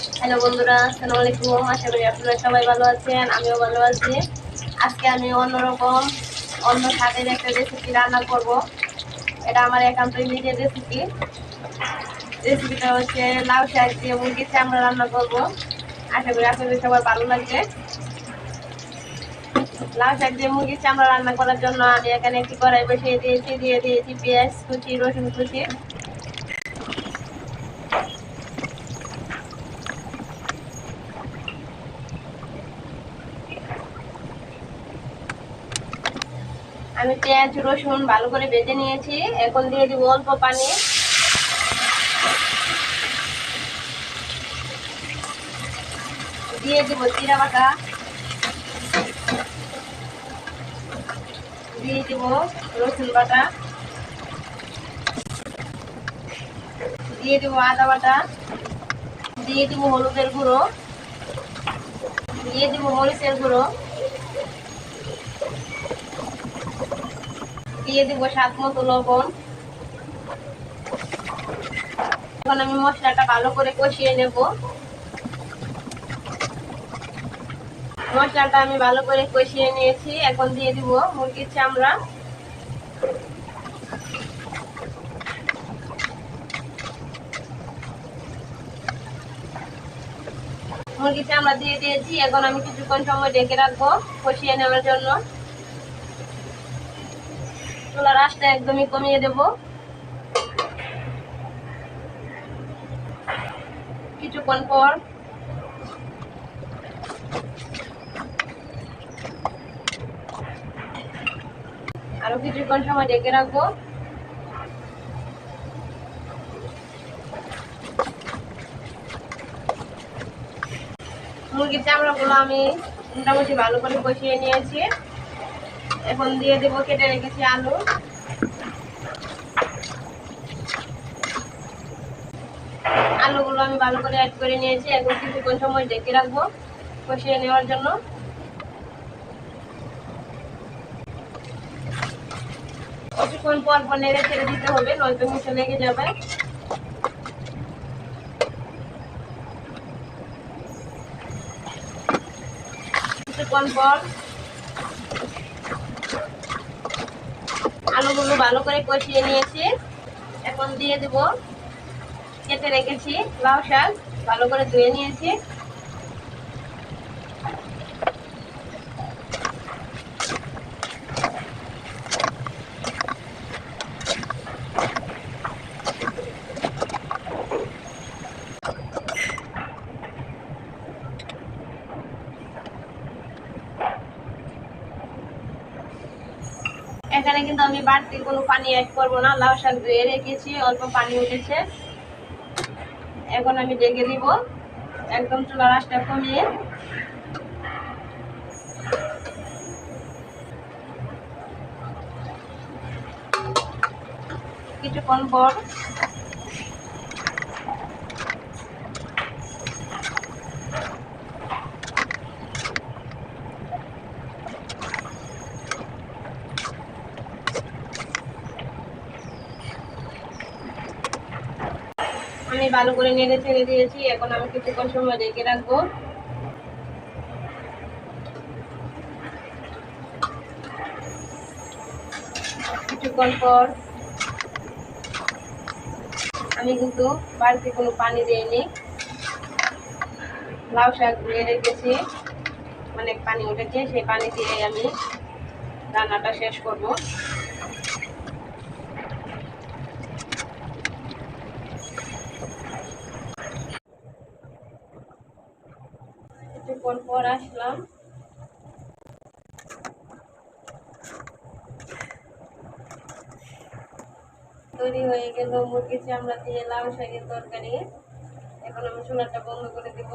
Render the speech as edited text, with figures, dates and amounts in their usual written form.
Hello বন্ধুরা, আসসালামু আলাইকুম। আশা করি আপনারা সবাই ভালো আছেন, আমিও ভালো আছি। আজকে আমি অন্যরকম অন্য স্বাদের একটা রেসিপি রান্না করব। এটা আমার একান্তই নিজের রেসিপি। রেসিপিটা হচ্ছে লাউ শাক দিয়ে মুরগির চামড়া রান্না করব। আশা করি আপনাদের সবার ভালো লাগবে। লাউ শাক দিয়ে মুরগির চামড়া রান্না করার জন্য আমি এখানে একটি কড়াই বসিয়ে দিয়েছি, দিয়ে দিয়েছি পেঁয়াজ কুচি, রসুন কুচি। আমি পেঁয়াজ রসুন ভালো করে ভেজে নিয়েছি। এখন দিয়ে দিব অল্প পানি। দিয়ে দিব জিরা বাটা, দিয়ে দিব রসুন বাটা, দিয়ে দিব আদা বাটা, দিয়ে দিব হলুদের গুঁড়ো, দিয়ে দিব মরিচের গুঁড়ো, দিয়ে দিব স্বাদ মতো লবণ। এখন আমি মশলাটা ভালো করে কষিয়ে নেব। মশলাটা আমি ভালো করে কষিয়ে নিয়েছি। এখন দিয়ে দিব মুরগির চামড়া। মুরগির চামড়া দিয়ে দিয়েছি। এখন আমি কিছুক্ষণ সময় ঢেকে রাখবো কষিয়ে নেওয়ার জন্য। চুলার আঁচটা একদমই কমিয়ে দেব। কিছুক্ষণ পর আরো কিছুক্ষণ সময় ঢেকে রাখবো। মুরগির চামড়াগুলো আমি মোটামুটি ভালো করে কষিয়ে নিয়েছি। এখন দিয়ে দেবো কেটে রেখেছি আলু। আলুগুলো আমি ভালো করে অ্যাড করে নিয়েছি। এখন কিছুক্ষণ সময় ঢেকে রাখবো কষিয়ে নেওয়ার জন্য। কিছুক্ষণ পর পর নেড়ে ছেড়ে দিতে হবে, নয়তো নিচে লেগে যাবে। কিছুক্ষণ পর আলুগুলো ভালো করে কষিয়ে নিয়েছি। এখন দিয়ে দেব কেটে রেখেছি লাউ শাক, ভালো করে ধুয়ে নিয়েছি। এখানে কিন্তু আমি বাড়তি কোনো পানি অ্যাড করবো না, লাউ শাক ধুয়ে রেখেছি, অল্প পানি উঠেছে। এখন আমি ঢেকে দিব একদম চুলার আঁচটা কমিয়ে। কিছুক্ষণ পর আমি ভালো করে নেড়ে ছেড়ে দিয়েছি। এখন আমি কিছুক্ষণ সময় ঢেকে রাখবো। কিছুক্ষণ পর আমি কিন্তু বাড়তি কোনো পানি দিইনি, লাউ শাক ধুয়ে রেখেছি, অনেক পানি উঠেছে, সেই পানি দিয়ে আমি রান্নাটা শেষ করব। কিছুক্ষণ পর আসলাম। তৈরি হয়ে গেল মুরগির চামড়া দিয়ে লাউ শাকের তরকারি। এখন আমি চুলাটা বন্ধ করে দিব।